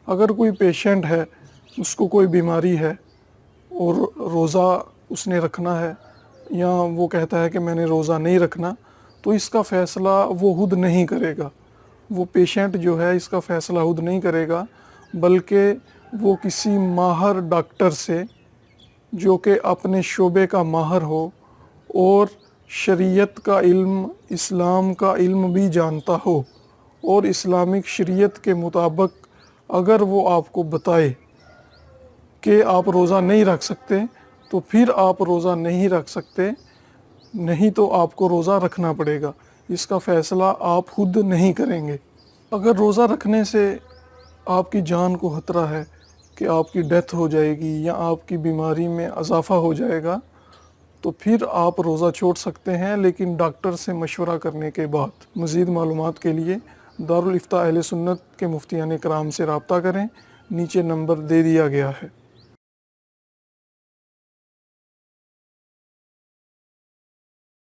اگر کوئی پیشنٹ ہے، اس کو کوئی بیماری ہے اور روزہ اس نے رکھنا ہے، یا وہ کہتا ہے کہ میں نے روزہ نہیں رکھنا، تو اس کا فیصلہ وہ خود نہیں کرے گا، وہ پیشنٹ جو ہے اس کا فیصلہ خود نہیں کرے گا، بلکہ وہ کسی ماہر ڈاکٹر سے، جو کہ اپنے شعبے کا ماہر ہو اور شریعت کا علم، اسلام کا علم بھی جانتا ہو، اور اسلامک شریعت کے مطابق اگر وہ آپ کو بتائے کہ آپ روزہ نہیں رکھ سکتے، تو پھر آپ روزہ نہیں رکھ سکتے، نہیں تو آپ کو روزہ رکھنا پڑے گا۔ اس کا فیصلہ آپ خود نہیں کریں گے۔ اگر روزہ رکھنے سے آپ کی جان کو خطرہ ہے کہ آپ کی ڈیتھ ہو جائے گی یا آپ کی بیماری میں اضافہ ہو جائے گا، تو پھر آپ روزہ چھوڑ سکتے ہیں، لیکن ڈاکٹر سے مشورہ کرنے کے بعد۔ مزید معلومات کے لیے دارالافتاء اہل سنت کے مفتیان کرام سے رابطہ کریں، نیچے نمبر دے دیا گیا ہے۔